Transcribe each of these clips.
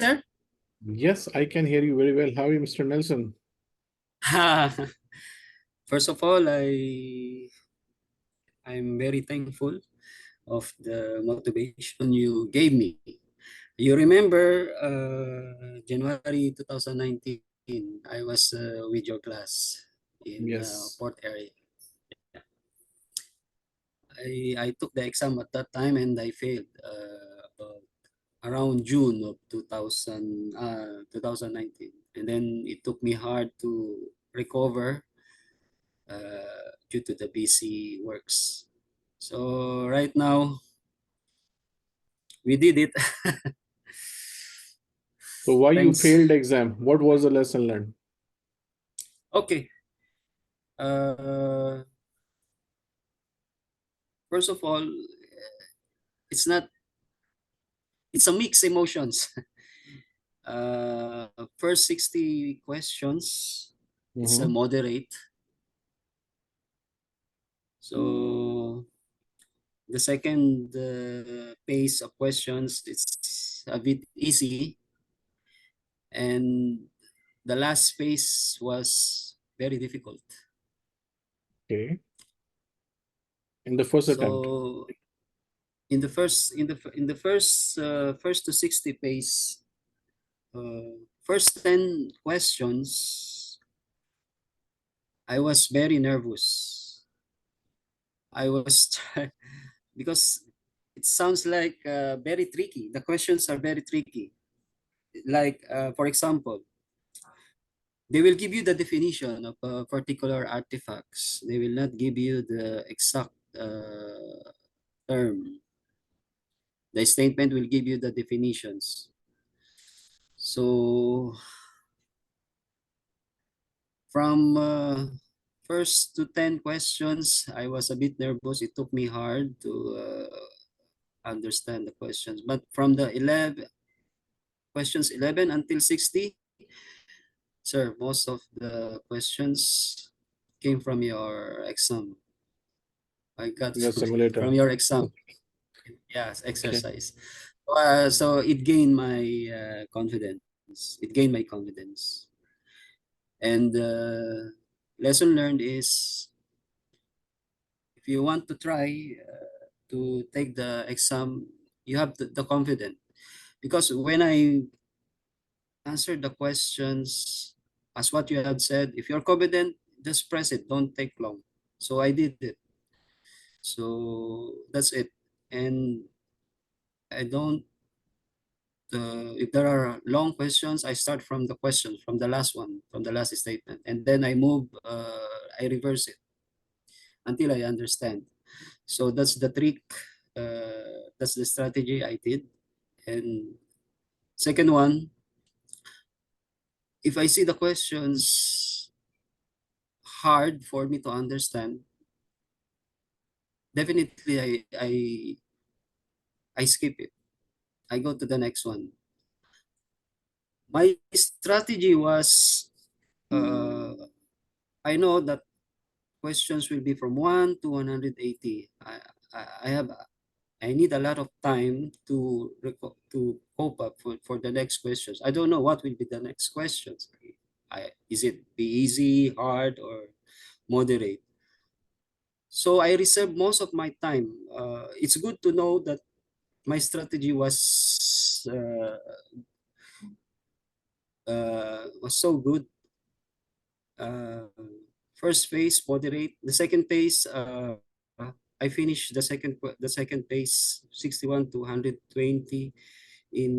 sir? Yes, I can hear you very well. How are you, Mr. Nelson? First of all, I'm very thankful of the motivation you gave me. You remember January 2019, I was with your class in Yes. Port area. I took the exam at that time and I failed about around June of 2019. And then it took me hard to recover due to the busy works. So right now, we did it. So why you Thanks. failed exam? What was the lesson learned? Okay. Uh, First of all, it's not, it's a mixed emotions. First 60 questions, it's a Mm-hmm. moderate. So the second pace of questions, it's a bit easy. And the last phase was very difficult. Okay. In the first attempt. So in the first to 60 pace, first 10 questions, I was very nervous. I was because it sounds like very tricky. The questions are very tricky. Like for example, they will give you the definition of a particular artifacts. They will not give you the exact term. The statement will give you the definitions. So from first to 10 questions, I was a bit nervous. It took me hard to understand the questions. But from the 11 questions 11 until 60, sir, most of the questions came from your exam. I got Your from simulator. your exam. Yes, Okay. exercise. So it gained my confidence. It gained my confidence. And lesson learned is if you want to try to take the exam, you have the confidence. Because when I answered the questions as what you have said, if you're confident, just press it. Don't take long. So I did it. So that's it. And I don't if there are long questions, I start from the question, from the last one, from the last statement, and then I reverse it until I understand. So that's the trick. That's the strategy I did. And second one, if I see the questions hard for me to understand, definitely I skip it. I go to the next one. My strategy was uh, I know that questions will be from 1 to 180. I need a lot of time to cope up for the next questions. I don't know what will be the next questions. Is it be easy, hard, or moderate? So I reserve most of my time. It's good to know that my strategy was so good. Uh, First phase moderate. The second phase, I finished the second phase 61 to 120 in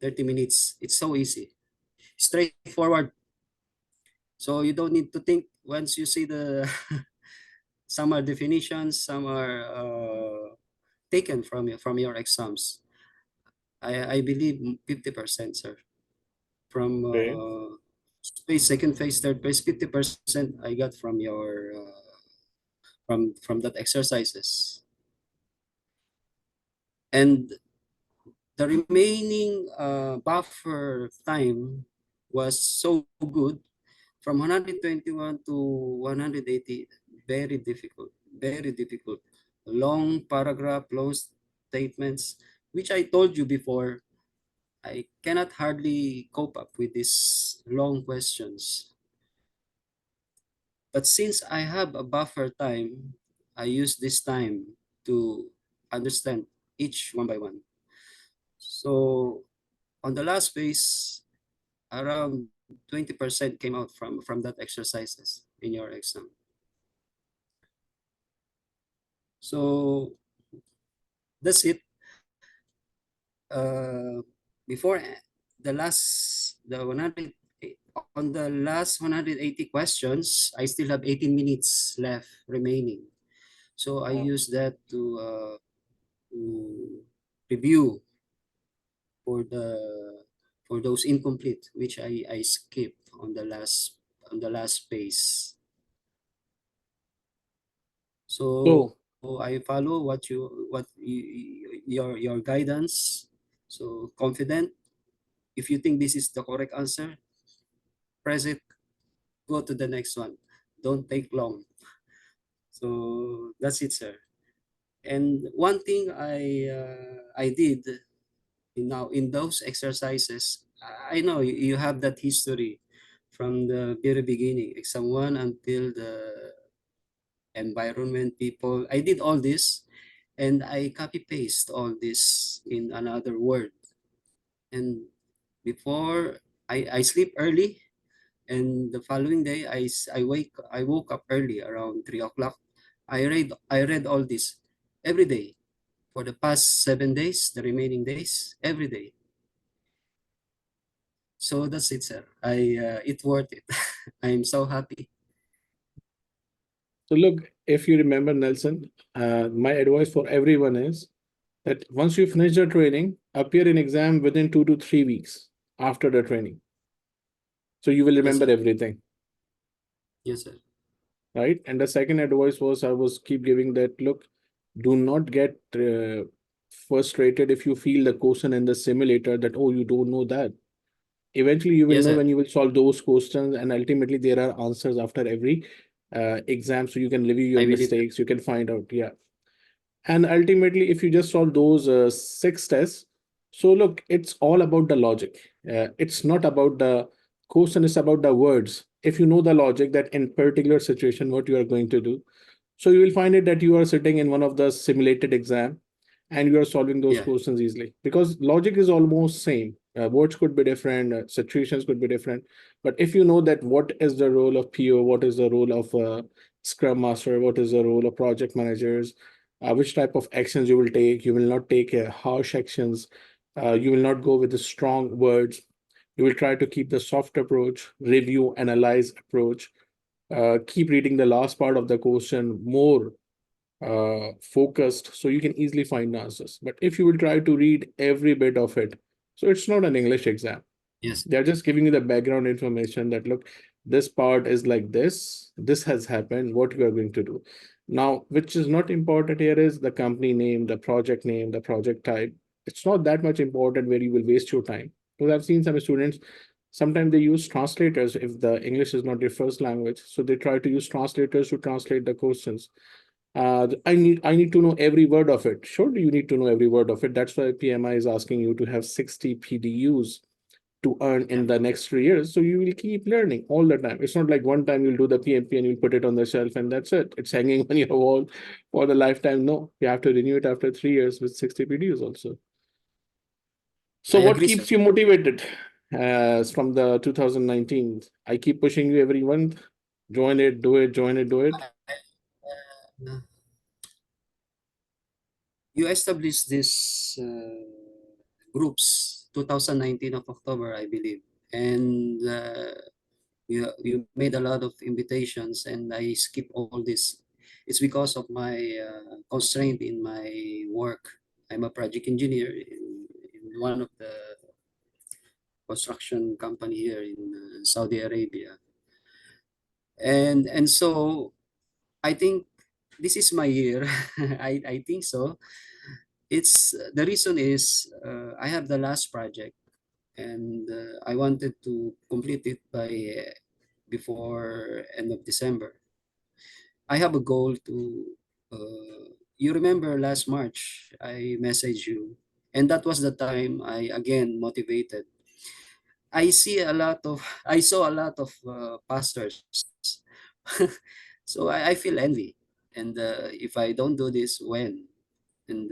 30 minutes. It's so easy, straightforward. So you don't need to think once you see the some are definitions, some are taken from your exams. I believe 50%, sir. From Okay. second phase, third phase, 50% I got from your from that exercises. And the remaining buffer time was so good from 121 to 180. Very difficult, very difficult. Long paragraph, long statements, which I told you before. I cannot hardly cope up with these long questions. But since I have a buffer time, I use this time to understand each one by one. So on the last phase, around 20% came out from that exercises in your exam. So that's it. Uh, before the last the 100 on the last 180 questions, I still have 18 minutes left remaining. So I Wow. use that to review for those incomplete which I skipped on the last phase. So So, I follow your guidance. So confident. If you think this is the correct answer, press it. Go to the next one. Don't take long. So that's it, sir. And one thing I did now in those exercises, I know you have that history from the very beginning, exam one until the environment people. I did all this and I copy paste all this in another word. And before I sleep early, and the following day I woke up early around 3 o'clock. I read all this every day for the past 7 days, the remaining days, every day. So that's it, sir. It's worth it. I'm so happy. so look, if you remember, Nelson, my advice for everyone is that once you finish the training, appear in exam within 2 to 3 weeks after the training. So you will Yes, remember sir. everything, Yes, sir. right? And the second advice was I was keep giving that look, do not get frustrated if you feel the question in the simulator that, oh, you don't know that. Eventually, you will Yes, know sir. when you will solve those questions, and ultimately, there are answers after every exam. So you can review your I believe that. mistakes, you can find out. Yeah. And ultimately, if you just solve those 6 tests, so look, it's all about the logic. It's not about the question, it's about the words. If you know the logic that in particular situation, what you are going to do, so you will find it that you are sitting in one of the simulated exam and you are solving those Yeah. questions easily because logic is almost same. Words could be different, situations could be different. But if you know that what is the role of PO, what is the role of Scrum Master, what is the role of project managers, which type of actions you will take, you will not take harsh actions, you will not go with the strong words. You will try to keep the soft approach, review, analyze approach, keep reading the last part of the question more focused so you can easily find answers. But if you will try to read every bit of it, so it's not an English exam. Yes. They're just giving you the background information that look, this part is like this has happened, what you are going to do. Now, which is not important here is the company name, the project type. It's not that much important where you will waste your time. Because I've seen some students, sometimes they use translators if the English is not their first language. So they try to use translators to translate the questions. I need to know every word of it. Sure, you need to know every word of it. That's why PMI is asking you to have 60 PDUs to earn Yeah. in the next 3 years. So you will keep learning all the time. It's not like one time you'll do the PMP and you'll put it on the shelf and that's it. It's hanging on your wall for the lifetime. No, you have to renew it after 3 years with 60 PDUs also. So I what agree, sir. keeps you motivated? From the 2019, I keep pushing you every month. Join it, do it, join it, do it. Uh, you established this groups 2019 of October, I believe, and you made a lot of invitations, and I skip all this. It's because of my constraint in my work. I'm a project engineer in one of the construction company here in Saudi Arabia, and so I think this is my year. I think so. It's the reason is I have the last project and I wanted to complete it by before end of December. I have a goal to. You remember last March I messaged you And that was the time I again motivated. I saw a lot of pastors. So I feel envy. And if I don't do this, when? And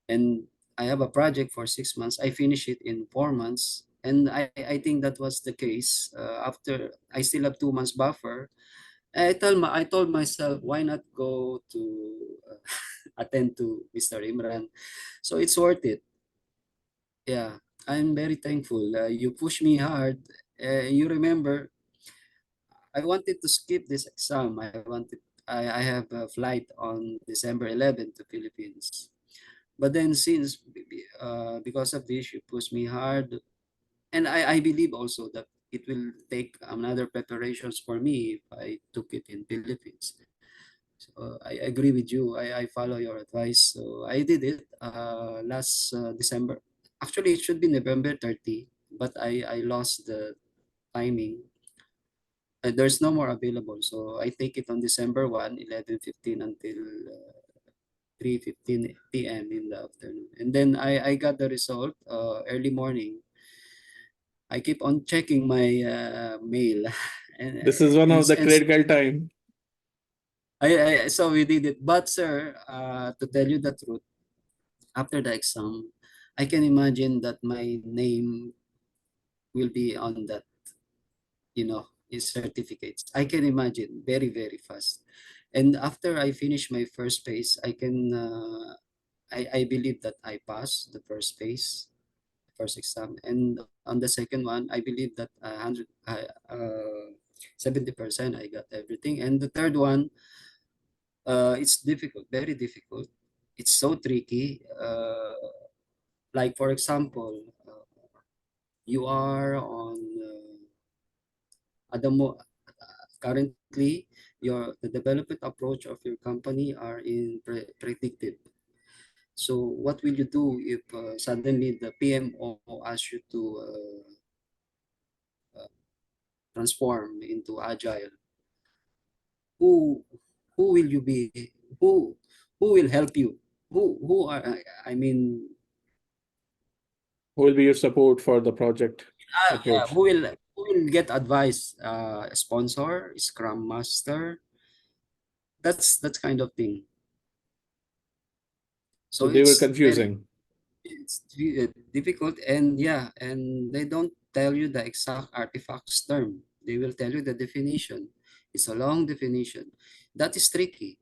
and I have a project for 6 months. I finish it in 4 months, and I think that was the case. After I still have 2 months buffer, I told myself, why not go to uh, attend to Mr. Imran? So it's worth it. Yeah, I'm very thankful. You push me hard. You remember, I wanted to skip this exam. I have a flight on December 11th to Philippines. But then since because of this, you push me hard, and I believe also that it will take another preparations for me if I took it in Philippines. So I agree with you. I follow your advice. So I did it last December. Actually, it should be November 30, but I lost the timing. There's no more available. So I take it on December 1, 11:15 until 3:15 p.m. in the afternoon. And then I got the result early morning. I keep on checking my mail. and This is one of the and critical time. so we did it. But sir, to tell you the truth, after the exam, I can imagine that my name will be on that, is certificates. I can imagine very, very fast. And after I finish my first phase, I believe that I passed the first phase, first exam. And on the second one, I believe that 70% I got everything. And the third one, it's difficult, very difficult. It's so tricky. Like for example, you are on at the mo- currently the development approach of your company are in predictive. So what will you do if suddenly the PMO asks you to uh, transform into agile? Who who will you be? Who who will help you? Who are I mean Who will be your support for the project yeah, approach? who will get advice? Sponsor, Scrum Master. That's kind of thing. So So they were it's very confusing. difficult, and yeah, and they don't tell you the exact artifacts term. They will tell you the definition. It's a long definition. That is tricky.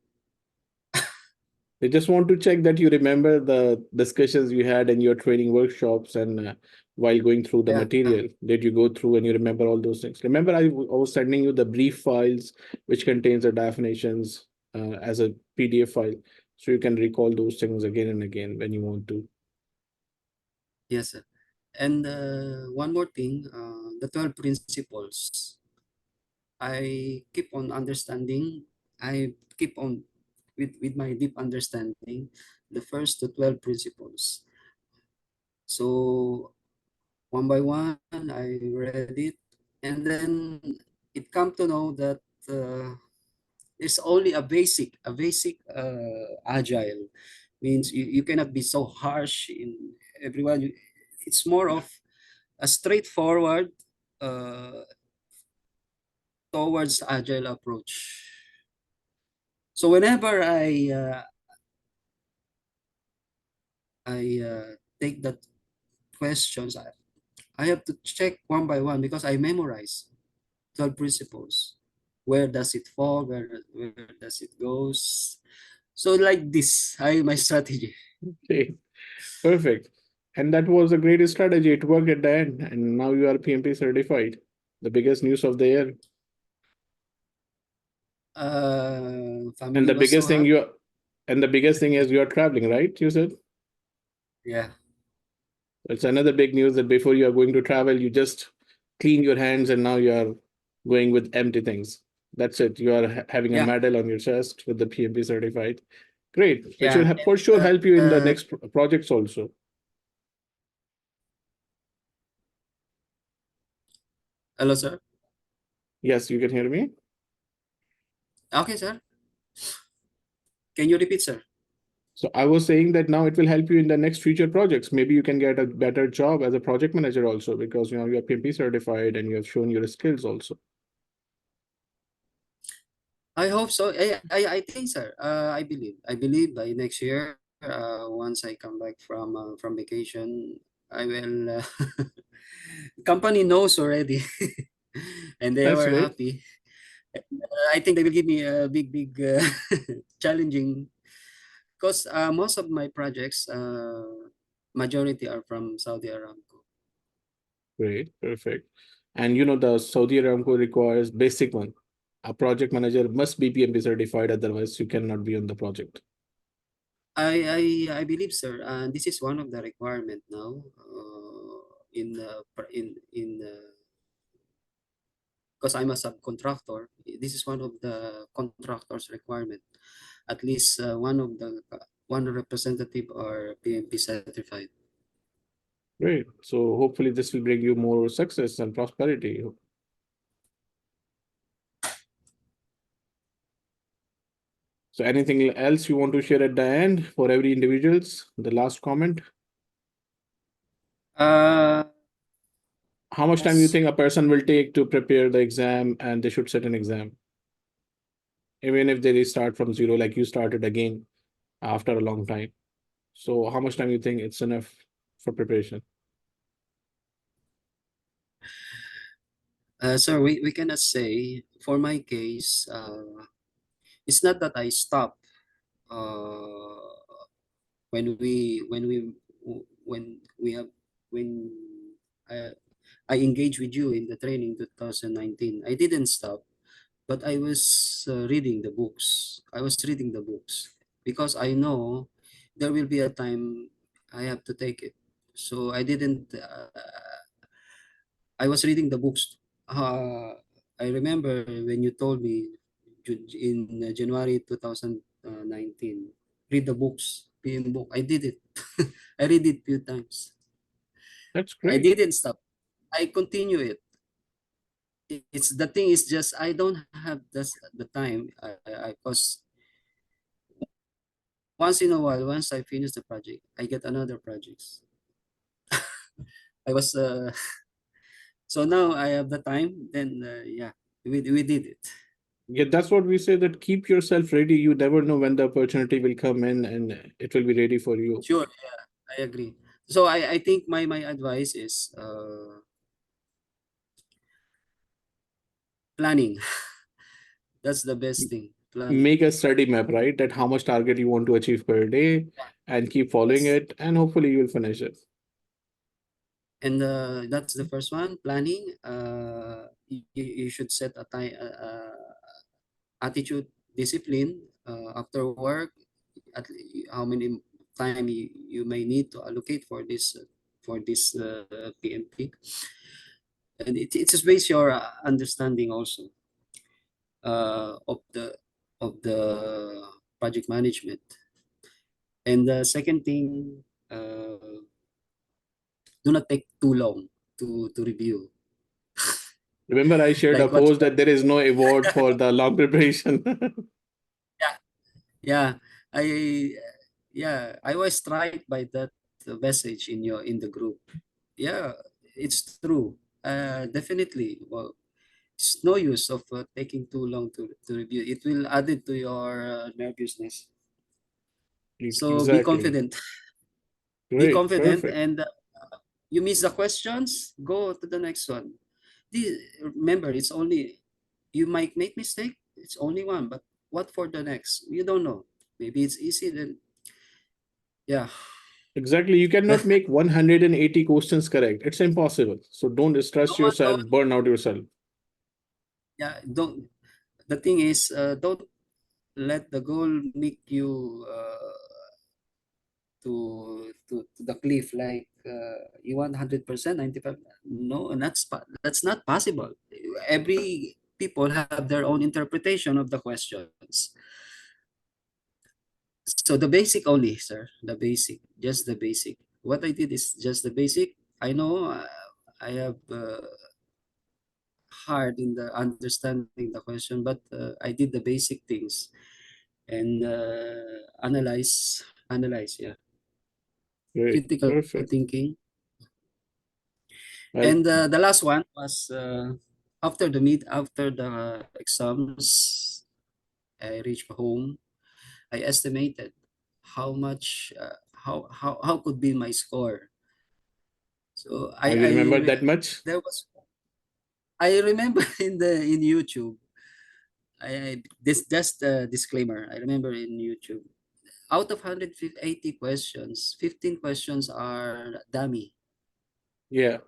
They just want to check that you remember the discussions you had in your training workshops and while going through the Yeah, material. Did you go through and you remember all those things? Remember, I was sending you the brief files which contains the definitions as a PDF file, so you can recall those things again and again when you want to. yes, sir. And one more thing, the 12 principles. I keep on understanding. I keep on with my deep understanding the first to 12 principles. So one by one, I read it, and then it come to know that it's only a basic agile means you cannot be so harsh in everyone. It's more of a straightforward uh, towards agile approach. So whenever I take that questions, I have to check one by one because I memorize 12 principles. Where does it fall? Where does it goes? So like this, my strategy. Okay, perfect. And that was a great strategy. It worked at the end, and now you are PMP certified. The biggest news of the year. And Family the was so biggest thing happy. you and the biggest thing is you are traveling, right? You said Yeah, it's another big news that before you are going to travel, you just clean your hands and now you are going with empty things. That's it. You are having a yeah, medal on your chest with the PMP certified. Great, which will yeah. for sure And, help you in the next projects also. hello, sir. Yes, you can hear me. Okay, sir. Can you repeat, sir? So I was saying that now it will help you in the next future projects. Maybe you can get a better job as a project manager also, because you are PMP certified and you have shown your skills also. I hope so. I think, sir. I believe by next year, once I come back from vacation, I will. Company knows already, and they That's were great. happy. I think they will give me a big challenging, because most of my projects, majority are from Saudi Aramco. Great, perfect. And the Saudi Aramco requires basic one. A project manager must be PMP certified, otherwise you cannot be on the project. I believe, sir. This is one of the requirement now. In because I'm a subcontractor. This is one of the contractors' requirement. At least one representative or PMP certified. Great. So hopefully this will bring you more success and prosperity. So anything else you want to share at the end for every individuals? The last comment. Uh, How much time you yes. think a person will take to prepare the exam and they should set an exam? Even if they start from zero, like you started again after a long time. So how much time you think it's enough for preparation? Sir, we cannot say. For my case, it's not that I stop uh, when we have when I I engaged with you in the training 2019. I didn't stop, but I was reading the books. I was reading the books because I know there will be a time I have to take it. So I didn't. I was reading the books. I remember when you told me in January 2019, read the books, PM book. I did it. I read it few times. That's I great. didn't stop. I continue it. It's the thing is just I don't have the time. I cause once in a while, once I finish the project, I get another projects. I was so now I have the time. Then yeah, we did it. Yeah, that's what we say, that keep yourself ready. You never know when the opportunity will come in and it will be ready for you. Sure, I agree. So I think my advice is planning. That's the best thing. Planning. Make a study map, right? That how much target you want to achieve per day and keep following Yes. it, and hopefully you will finish it. And that's the first one. Planning. You should set a time, attitude, discipline. After work, how many time you may need to allocate for this PMP, and it just based your understanding also of the project management. And the second thing, do not take too long to review. Remember, I shared a Like what? post that there is no award for the long preparation. Yeah, yeah. I I was struck by that message in the group. Yeah, it's true. Definitely. Well, it's no use of taking too long to review. It will add it to your nervousness. So be Exactly. confident. Be Great. confident, Perfect. and you miss the questions, go to the next one. Remember, it's only you might make mistake. It's only one, but what for the next? You don't know. Maybe it's easy. Then yeah, Exactly. You cannot make 180 questions correct. It's impossible. So don't stress yourself, don't burn out yourself. yeah don't. The thing is, don't let the goal make you to the cliff like you want 100%, 95. No, and that's not possible. Every people have their own interpretation of the questions. So the basic only, sir, the basic, just the basic. What I did is just the basic. I know I have hard in the understanding the question, but I did the basic things and analyze, yeah. Great, Critical perfect. thinking. Well, And the last one was after the exams, I reached home. I estimated how much how could be my score. So you remember that much? there was I remember in YouTube. This just a disclaimer. I remember in YouTube. Out of 180 questions, 15 questions are dummy. Yeah.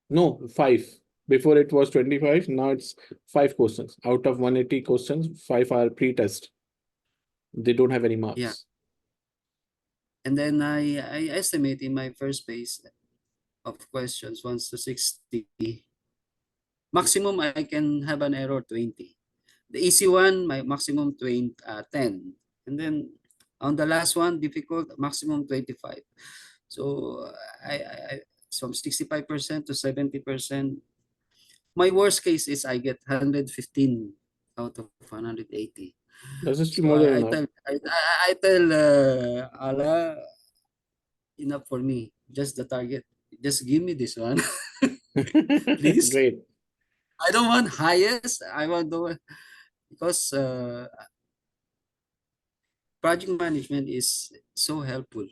No, five. Before it was 25, now it's five questions. Out of 180 questions, five are pre-test. They don't have any Yeah. marks. And then I estimate in my first base of questions 1 to 60. Maximum I can have an error 20. The easy one, my maximum 20, 10. And then on the last one, difficult, maximum 25. So I from 65% to 70%. My worst case is I get 115 out of 180. This is still So more than I enough. tell I tell Allah, enough for me. Just the target. Just give me this one, please. Great. I don't want highest. I want the because project management is so helpful,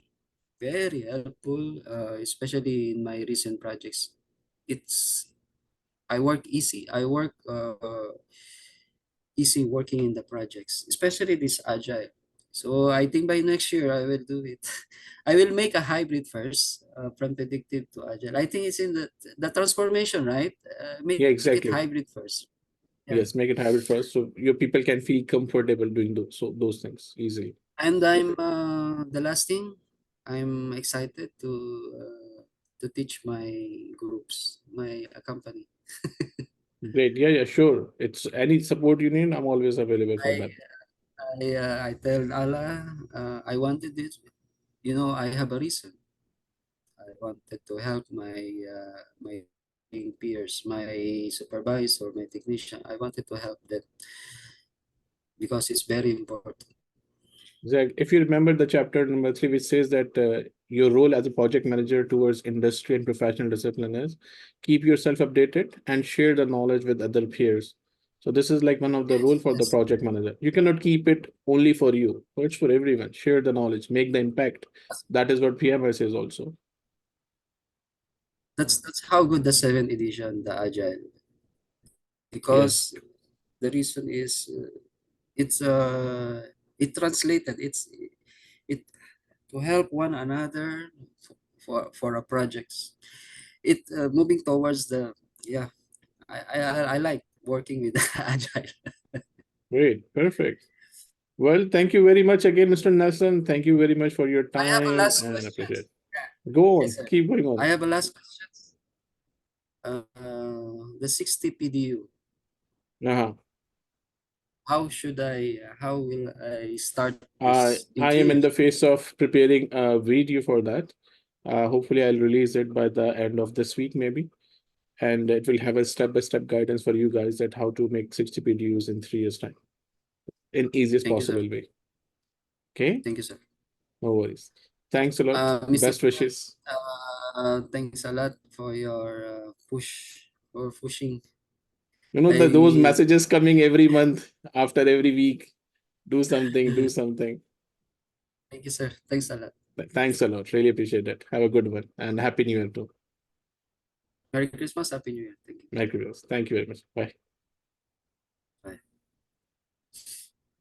very helpful, especially in my recent projects. It's I work easy. I work easy working in the projects, especially this agile. So I think by next year I will do it. I will make a hybrid first, from predictive to agile. I think it's in the transformation, right? Yeah, Make it exactly. hybrid first. Yeah. Yes, make it hybrid first, so your people can feel comfortable doing those things easily. And I'm the last thing, I'm excited to teach my groups, my company. Great. Yeah, yeah, sure. It's any support you need, I'm always available for I that. I tell Allah, I wanted this. You know, I have a reason. I wanted to help my peers, my supervisor, my technician. I wanted to help them because it's very important. Zach, if you remember the chapter number 3, which says that your role as a project manager towards industry and professional discipline is keep yourself updated and share the knowledge with other peers. So this is like one of the role Yes, for the yes. project manager. You cannot keep it only for you. It's for everyone. Share the knowledge, make the impact. That is what PMI says also. That's how good the seventh edition, the agile, Yes, because the reason is it translated. It to help one another for a projects. It moving towards the yeah. I like working with agile. great, perfect. Well, thank you very much again, Mr. Nelson. Thank you very much for your I have a time last and question. appreciate it. Go Yes, on, sir. keep going I on. have a last question. The 60 PDU. Uh-huh. How will I start I this in I three am in years? the phase of preparing a video for that. Hopefully, I'll release it by the end of this week, maybe, and it will have a step-by-step guidance for you guys that how to make 60 PDUs in 3 years' time in easiest Thank you, sir. possible way. Okay, Thank you, sir. no worries. Thanks a lot. Mr. Best Christmas, wishes. thanks a lot for your pushing. Those I messages coming every month after every week. Do something. Do something. thank you, sir. Thanks a lot. Thanks a lot. Really appreciate it. Have a good one and happy New Year too. Merry Christmas, Happy New Year. Thank you. Merry Christmas. Thank you very much. Bye.